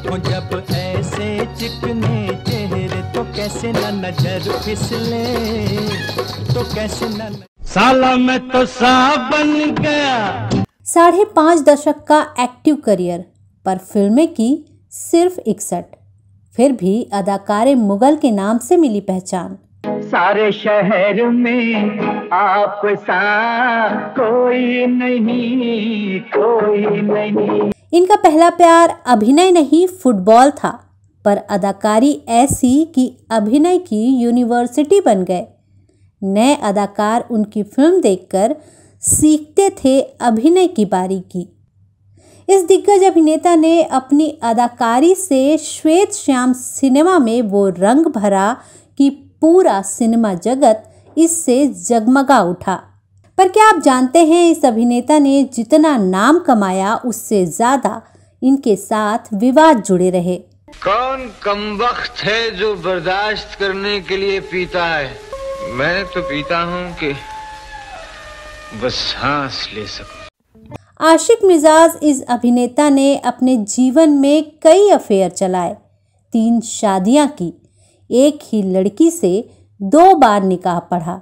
हो जब ऐसे चिकने चेहरे तो कैसे न नजर फिसले, तो कैसे न साला मैं तो सांप बन गया। 5.5 दशक का एक्टिव करियर पर फिल्में की सिर्फ 61, फिर भी अदाकारे मुगल के नाम से मिली पहचान। सारे शहर में आप सा कोई नहीं, कोई नहीं। इनका पहला प्यार अभिनय नहीं फुटबॉल था, पर अदाकारी ऐसी कि अभिनय की यूनिवर्सिटी बन गए। नए अदाकार उनकी फिल्म देखकर सीखते थे अभिनय की बारीकी। इस दिग्गज अभिनेता ने अपनी अदाकारी से श्वेत श्याम सिनेमा में वो रंग भरा कि पूरा सिनेमा जगत इससे जगमगा उठा। पर क्या आप जानते हैं, इस अभिनेता ने जितना नाम कमाया उससे ज्यादा इनके साथ विवाद जुड़े रहे। कौन कमबख्त है जो बर्दाश्त करने के लिए पीता है? मैं तो पीता हूँ कि बस सांस ले सकूं। आशिक मिजाज इस अभिनेता ने अपने जीवन में कई अफेयर चलाए, 3 शादियां की, एक ही लड़की से 2 बार निकाह पढ़ा।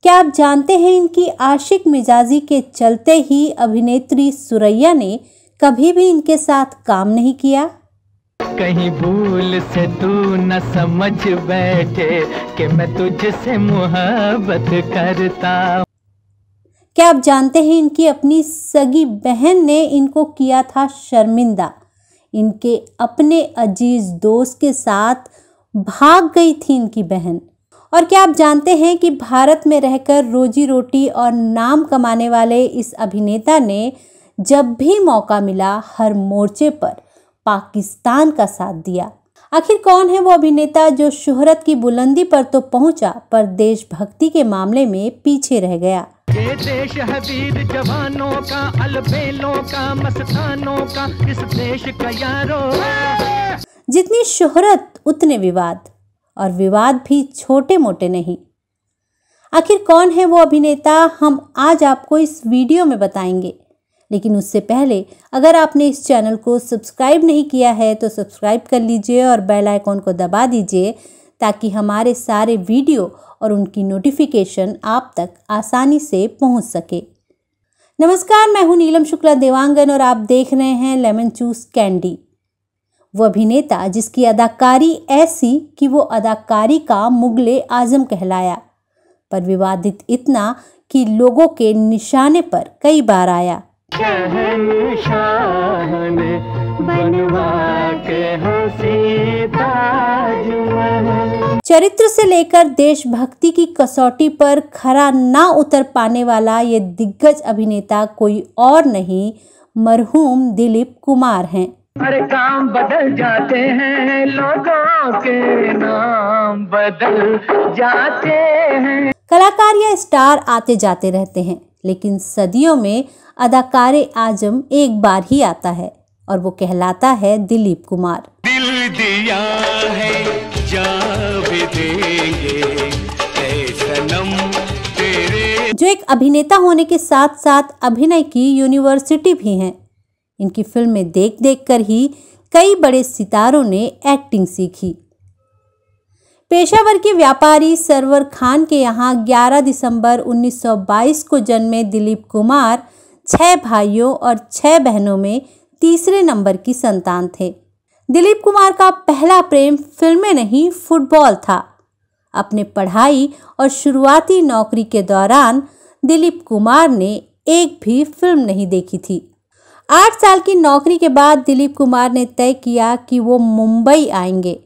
क्या आप जानते हैं, इनकी आशिक मिजाजी के चलते ही अभिनेत्री सुरैया ने कभी भी इनके साथ काम नहीं किया। कहीं भूल से तू न समझ बैठे कि मैं तुझसे मोहब्बत करता। क्या आप जानते हैं, इनकी अपनी सगी बहन ने इनको किया था शर्मिंदा। इनके अपने अजीज दोस्त के साथ भाग गई थी इनकी बहन। और क्या आप जानते हैं कि भारत में रहकर रोजी रोटी और नाम कमाने वाले इस अभिनेता ने जब भी मौका मिला हर मोर्चे पर पाकिस्तान का साथ दिया। आखिर कौन है वो अभिनेता जो शोहरत की बुलंदी पर तो पहुंचा पर देशभक्ति के मामले में पीछे रह गया। ये देश है वीर जवानों का, अलबेलों का, मस्तानों का, इस देश का यारो। जितनी शोहरत उतने विवाद, और विवाद भी छोटे मोटे नहीं। आखिर कौन है वो अभिनेता, हम आज आपको इस वीडियो में बताएंगे। लेकिन उससे पहले अगर आपने इस चैनल को सब्सक्राइब नहीं किया है तो सब्सक्राइब कर लीजिए और बेल आइकॉन को दबा दीजिए ताकि हमारे सारे वीडियो और उनकी नोटिफिकेशन आप तक आसानी से पहुंच सके। नमस्कार, मैं हूं नीलम शुक्ला देवांगन और आप देख रहे हैं लेमन जूस कैंडी। वो अभिनेता जिसकी अदाकारी ऐसी कि वो अदाकारी का मुगले आजम कहलाया, पर विवादित इतना कि लोगों के निशाने पर कई बार आया। चरित्र से लेकर देशभक्ति की कसौटी पर खरा ना उतर पाने वाला ये दिग्गज अभिनेता कोई और नहीं, मरहूम दिलीप कुमार हैं। अरे काम बदल जाते हैं, लोगों के नाम बदल जाते हैं। कलाकार या स्टार आते जाते रहते हैं, लेकिन सदियों में अदाकारे आजम एक बार ही आता है और वो कहलाता है दिलीप कुमार। दिल दिया है जान भी देंगे ऐ सनम तेरे। जो एक अभिनेता होने के साथ साथ अभिनय की यूनिवर्सिटी भी हैं। इनकी फिल्में देख देख कर ही कई बड़े सितारों ने एक्टिंग सीखी। पेशावर के व्यापारी सरवर खान के यहाँ 11 दिसंबर 1922 को जन्मे दिलीप कुमार 6 भाइयों और 6 बहनों में तीसरे नंबर की संतान थे। दिलीप कुमार का पहला प्रेम फिल्में नहीं फुटबॉल था। अपने पढ़ाई और शुरुआती नौकरी के दौरान दिलीप कुमार ने एक भी फिल्म नहीं देखी थी। 8 साल की नौकरी के बाद दिलीप कुमार ने तय किया कि वो मुंबई आएंगे।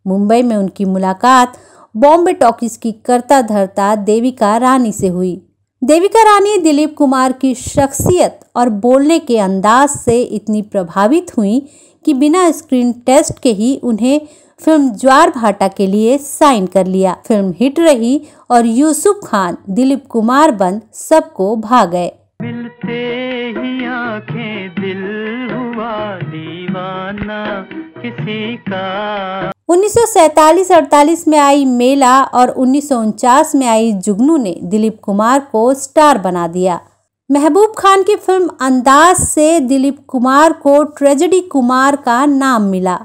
मुंबई में उनकी मुलाकात बॉम्बे टॉकीज की करता धरता देविका रानी से हुई। देविका रानी दिलीप कुमार की शख्सियत और बोलने के अंदाज से इतनी प्रभावित हुई कि बिना स्क्रीन टेस्ट के ही उन्हें फिल्म ज्वार भाटा के लिए साइन कर लिया। फिल्म हिट रही और यूसुफ खान दिलीप कुमार बन सबको भा गए। मिलते ही आंखें दिल हुआ दीवाना किसी का। 1947-48 में आई मेला और 1949 में आई जुगनू ने दिलीप कुमार को स्टार बना दिया। महबूब खान की फिल्म अंदाज से दिलीप कुमार को ट्रेजेडी कुमार का नाम मिला।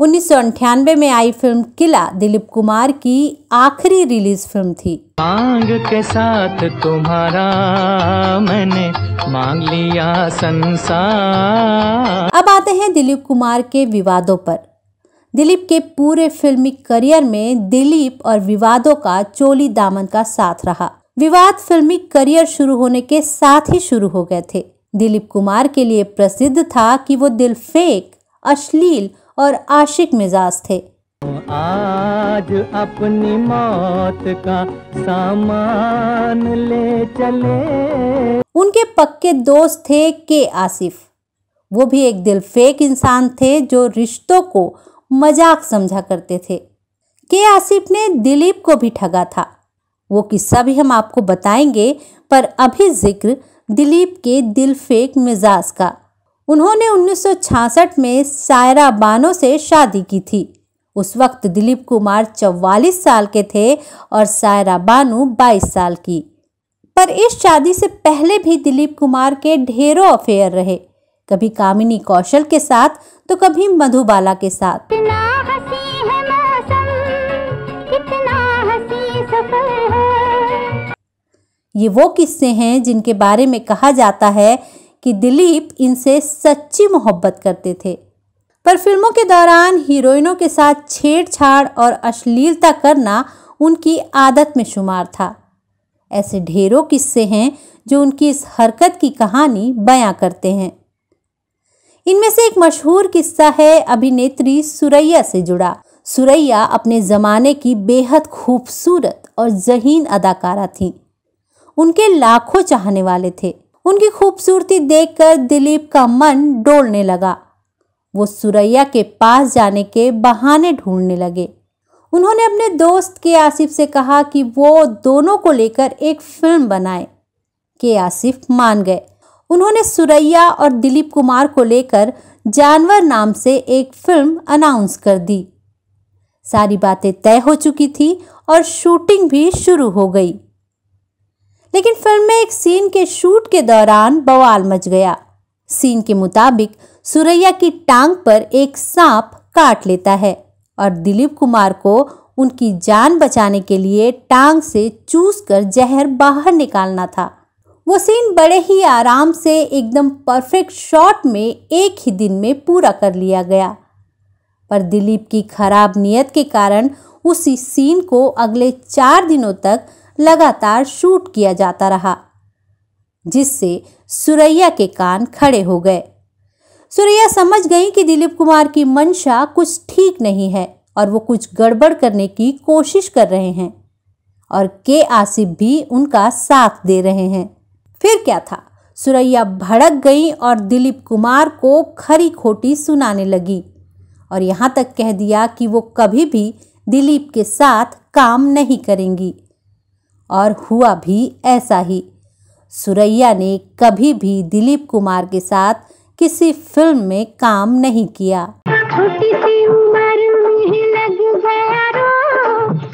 1998 में आई फिल्म किला दिलीप कुमार की आखिरी रिलीज फिल्म थी। मांग के साथ तुम्हारा मैंने मांग लिया संसार। अब आते हैं दिलीप कुमार के विवादों पर। दिलीप के पूरे फिल्मी करियर में दिलीप और विवादों का चोली दामन का साथ रहा। विवाद फिल्मी करियर शुरू होने के साथ ही शुरू हो गए थे। दिलीप कुमार के लिए प्रसिद्ध था कि वो दिलफेक, अश्लील और आशिक मिजाज थे। आज अपनी मौत का सामान ले चले। उनके पक्के दोस्त थे के आसिफ। वो भी एक दिलफेक इंसान थे जो रिश्तों को मजाक समझा करते थे। के आसिफ ने दिलीप को भी ठगा था। वो किस्सा भी हम आपको बताएंगे, पर अभी जिक्र दिलीप के दिलफेक मिजाज का। उन्होंने 1966 में सायरा बानो से शादी की थी। उस वक्त दिलीप कुमार 44 साल के थे और सायरा बानो 22 साल की। पर इस शादी से पहले भी दिलीप कुमार के ढेरों अफेयर रहे, कभी कामिनी कौशल के साथ तो कभी मधुबाला के साथ। कितना हंसी है मौसम, कितना हंसी सफर है। ये वो किस्से हैं जिनके बारे में कहा जाता है कि दिलीप इनसे सच्ची मोहब्बत करते थे। पर फिल्मों के दौरान हीरोइनों के साथ छेड़छाड़ और अश्लीलता करना उनकी आदत में शुमार था। ऐसे ढेरों किस्से हैं जो उनकी इस हरकत की कहानी बयां करते हैं। इनमें से एक मशहूर किस्सा है अभिनेत्री सुरैया से जुड़ा। सुरैया अपने जमाने की बेहद खूबसूरत और ज़हीन अदाकारा थीं। उनके लाखों चाहने वाले थे। उनकी खूबसूरती देखकर दिलीप का मन डोलने लगा। वो सुरैया के पास जाने के बहाने ढूंढने लगे। उन्होंने अपने दोस्त के आसिफ से कहा कि वो दोनों को लेकर एक फिल्म बनाए। के आसिफ मान गए। उन्होंने सुरैया और दिलीप कुमार को लेकर जानवर नाम से एक फिल्म अनाउंस कर दी। सारी बातें तय हो चुकी थी और शूटिंग भी शुरू हो गई। लेकिन फिल्म में एक सीन के शूट के दौरान बवाल मच गया। सीन के मुताबिक सुरैया की टांग पर एक सांप काट लेता है और दिलीप कुमार को उनकी जान बचाने के लिए टांग से चूसकर जहर बाहर निकालना था। वो सीन बड़े ही आराम से एकदम परफेक्ट शॉट में एक ही दिन में पूरा कर लिया गया। पर दिलीप की खराब नियत के कारण उसी सीन को अगले 4 दिनों तक लगातार शूट किया जाता रहा, जिससे सुरैया के कान खड़े हो गए। सुरैया समझ गई कि दिलीप कुमार की मंशा कुछ ठीक नहीं है और वो कुछ गड़बड़ करने की कोशिश कर रहे हैं और के आसिफ भी उनका साथ दे रहे हैं। फिर क्या था, सुरैया भड़क गई और दिलीप कुमार को खरी खोटी सुनाने लगी और यहाँ तक कह दिया कि वो कभी भी दिलीप के साथ काम नहीं करेंगी। और हुआ भी ऐसा ही। सुरैया ने कभी भी दिलीप कुमार के साथ किसी फिल्म में काम नहीं किया। छोटी सी उम्र में लग गया रो,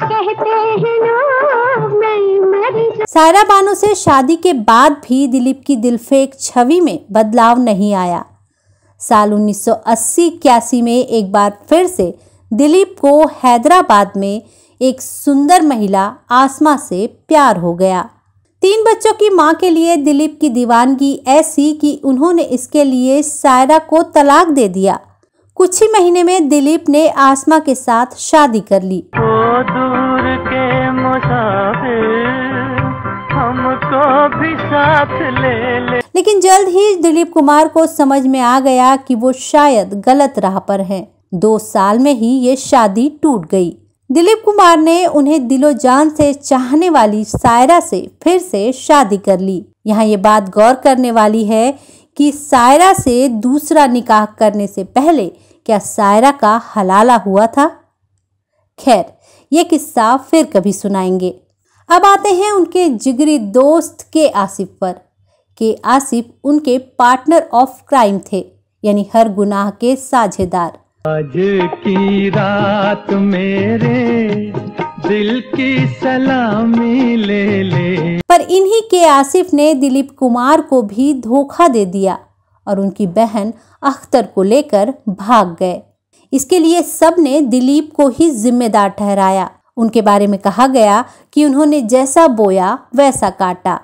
कहते हैं लोग मैं मर। सायरा बानो से शादी के बाद भी दिलीप की दिलफेक छवि में बदलाव नहीं आया। साल 1980-81 में एक बार फिर से दिलीप को हैदराबाद में एक सुंदर महिला आसमा से प्यार हो गया। 3 बच्चों की मां के लिए दिलीप की दीवानगी ऐसी कि उन्होंने इसके लिए सायरा को तलाक दे दिया। कुछ ही महीने में दिलीप ने आसमा के साथ शादी कर ली। ओ दूर के मुसाफिर हमको भी साथ ले। लेकिन जल्द ही दिलीप कुमार को समझ में आ गया कि वो शायद गलत राह पर हैं। 2 साल में ही ये शादी टूट गई। दिलीप कुमार ने उन्हें दिलो जान से चाहने वाली सायरा से फिर से शादी कर ली। यहाँ ये बात गौर करने वाली है कि सायरा से दूसरा निकाह करने से पहले क्या सायरा का हलाला हुआ था? खैर, ये किस्सा फिर कभी सुनाएंगे। अब आते हैं उनके जिगरी दोस्त के आसिफ पर। के आसिफ उनके पार्टनर ऑफ क्राइम थे, यानी हर गुनाह के साझेदार। आज की रात मेरे दिल की सलामी ले ले। पर इन्हीं के आसिफ ने दिलीप कुमार को भी धोखा दे दिया और उनकी बहन अख्तर को लेकर भाग गए। इसके लिए सब ने दिलीप को ही जिम्मेदार ठहराया। उनके बारे में कहा गया कि उन्होंने जैसा बोया वैसा काटा।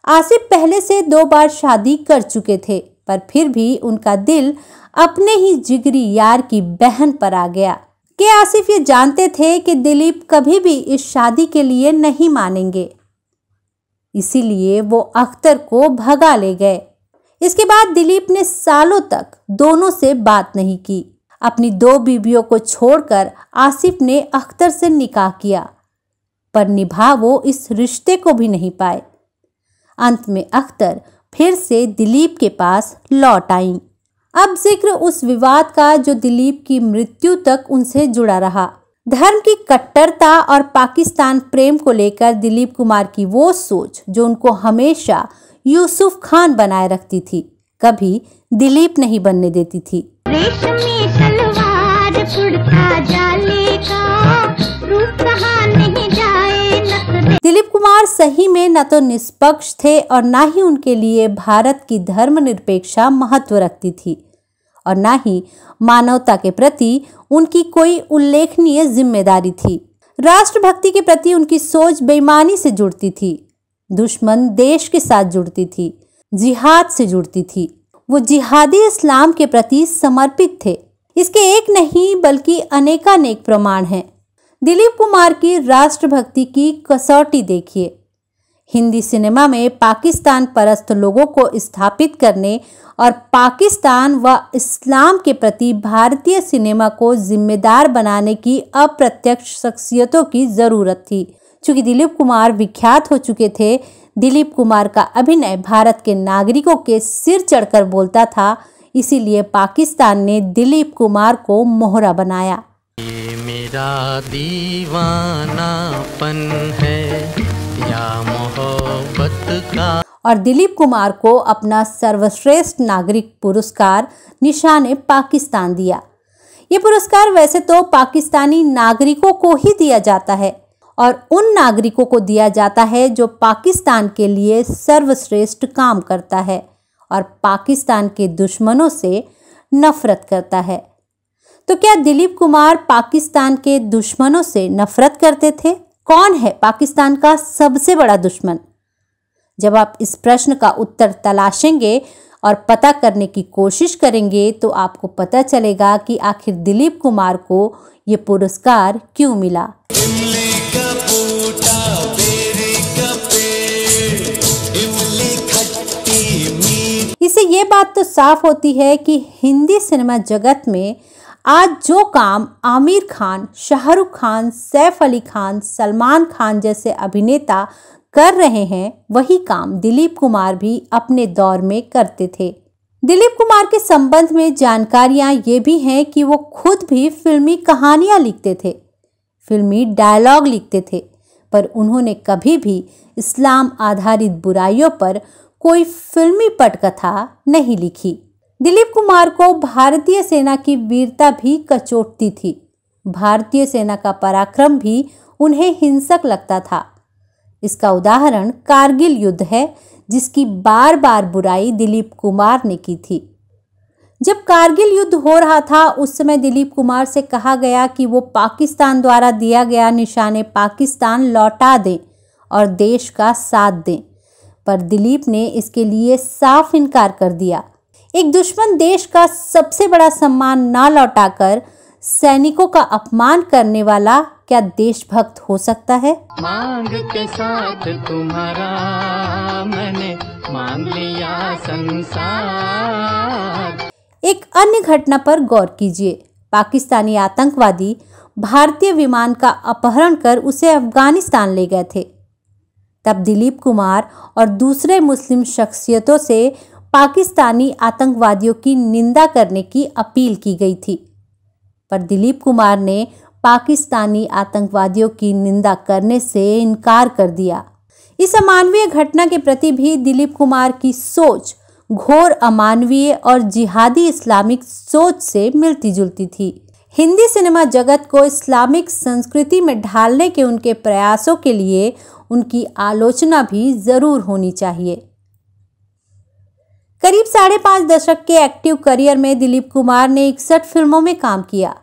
आसिफ पहले से 2 बार शादी कर चुके थे, पर फिर भी उनका दिल अपने ही जिगरी यार की बहन पर आ गया कि आसिफ ये जानते थे कि दिलीप कभी भी इस शादी के लिए नहीं मानेंगे। इसीलिए वो अख्तर को भगा ले गए। इसके बाद दिलीप ने सालों तक दोनों से बात नहीं की। अपनी 2 बीवियों को छोड़कर आसिफ ने अख्तर से निकाह किया, पर निभा वो इस रिश्ते को भी नहीं पाए। अंत में अख्तर फिर से दिलीप के पास लौट आईं। अब जिक्र उस विवाद का जो दिलीप की मृत्यु तक उनसे जुड़ा रहा। धर्म की कट्टरता और पाकिस्तान प्रेम को लेकर दिलीप कुमार की वो सोच जो उनको हमेशा यूसुफ खान बनाए रखती थी, कभी दिलीप नहीं बनने देती थी। रेशमी सलवार कुर्ता जाले का, रूप कहाँ नहीं जाए नखरे। दिलीप कुमार सही में न तो निष्पक्ष थे और न ही उनके लिए भारत की धर्मनिरपेक्षता महत्व रखती थी और न ही मानवता के प्रति उनकी कोई उल्लेखनीय जिम्मेदारी थी। राष्ट्रभक्ति के प्रति उनकी सोच बेईमानी से जुड़ती थी, दुश्मन देश के साथ जुड़ती थी, जिहाद से जुड़ती थी। वो जिहादी इस्लाम के प्रति समर्पित थे। इसके एक नहीं बल्कि अनेकानेक प्रमाण हैं। दिलीप कुमार की राष्ट्रभक्ति की कसौटी देखिए। हिंदी सिनेमा में पाकिस्तान परस्त लोगों को स्थापित करने और पाकिस्तान व इस्लाम के प्रति भारतीय सिनेमा को जिम्मेदार बनाने की अप्रत्यक्ष शख्सियतों की जरूरत थी। चूंकि दिलीप कुमार विख्यात हो चुके थे, दिलीप कुमार का अभिनय भारत के नागरिकों के सिर चढ़कर बोलता था, इसीलिए पाकिस्तान ने दिलीप कुमार को मोहरा बनाया। ये मेरा दीवानापन है या मोहब्बत का। और दिलीप कुमार को अपना सर्वश्रेष्ठ नागरिक पुरस्कार निशाने पाकिस्तान दिया। ये पुरस्कार वैसे तो पाकिस्तानी नागरिकों को ही दिया जाता है और उन नागरिकों को दिया जाता है जो पाकिस्तान के लिए सर्वश्रेष्ठ काम करता है और पाकिस्तान के दुश्मनों से नफरत करता है। तो क्या दिलीप कुमार पाकिस्तान के दुश्मनों से नफरत करते थे? कौन है पाकिस्तान का सबसे बड़ा दुश्मन? जब आप इस प्रश्न का उत्तर तलाशेंगे और पता करने की कोशिश करेंगे तो आपको पता चलेगा कि आखिर दिलीप कुमार को ये पुरस्कार क्यों मिला। इससे ये बात तो साफ होती है कि हिंदी सिनेमा जगत में आज जो काम आमिर खान, शाहरुख खान, सैफ अली खान, सलमान खान जैसे अभिनेता कर रहे हैं, वही काम दिलीप कुमार भी अपने दौर में करते थे। दिलीप कुमार के संबंध में जानकारियां ये भी हैं कि वो खुद भी फिल्मी कहानियां लिखते थे, फिल्मी डायलॉग लिखते थे, पर उन्होंने कभी भी इस्लाम आधारित बुराइयों पर कोई फिल्मी पटकथा नहीं लिखी। दिलीप कुमार को भारतीय सेना की वीरता भी कचोटती थी। भारतीय सेना का पराक्रम भी उन्हें हिंसक लगता था। इसका उदाहरण कारगिल युद्ध है, जिसकी बार बार बुराई दिलीप कुमार ने की थी। जब कारगिल युद्ध हो रहा था उस समय दिलीप कुमार से कहा गया कि वो पाकिस्तान द्वारा दिया गया निशाने पाकिस्तान लौटा दें और देश का साथ दें, पर दिलीप ने इसके लिए साफ इनकार कर दिया। एक दुश्मन देश का सबसे बड़ा सम्मान ना लौटाकर सैनिकों का अपमान करने वाला क्या देशभक्त हो सकता है? मांग के साथ तुम्हारा मैंने मांग लिया संसार। एक अन्य घटना पर गौर कीजिए। पाकिस्तानी आतंकवादी भारतीय विमान का अपहरण कर उसे अफगानिस्तान ले गए थे। तब दिलीप कुमार और दूसरे मुस्लिम शख्सियतों से पाकिस्तानी आतंकवादियों की निंदा करने की अपील की गई थी, पर दिलीप कुमार ने पाकिस्तानी आतंकवादियों की निंदा करने से इनकार कर दिया। इस अमानवीय घटना के प्रति भी दिलीप कुमार की सोच घोर अमानवीय और जिहादी इस्लामिक सोच से मिलती जुलती थी। हिंदी सिनेमा जगत को इस्लामिक संस्कृति में ढालने के उनके प्रयासों के लिए उनकी आलोचना भी जरूर होनी चाहिए। करीब 5.5 दशक के एक्टिव करियर में दिलीप कुमार ने 61 फिल्मों में काम किया।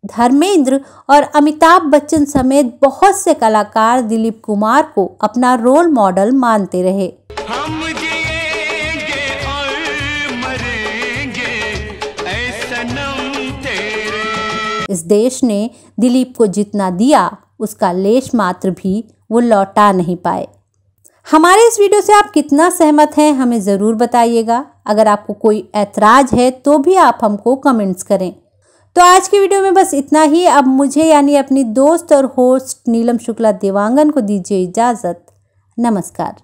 धर्मेंद्र और अमिताभ बच्चन समेत बहुत से कलाकार दिलीप कुमार को अपना रोल मॉडल मानते रहे। हम जिएंगे और मरेंगे ऐ सनम तेरे। इस देश ने दिलीप को जितना दिया उसका लेश मात्र भी वो लौटा नहीं पाए। हमारे इस वीडियो से आप कितना सहमत हैं हमें ज़रूर बताइएगा। अगर आपको कोई ऐतराज है तो भी आप हमको कमेंट्स करें। तो आज की वीडियो में बस इतना ही। अब मुझे यानी अपनी दोस्त और होस्ट नीलम शुक्ला देवांगन को दीजिए इजाज़त। नमस्कार।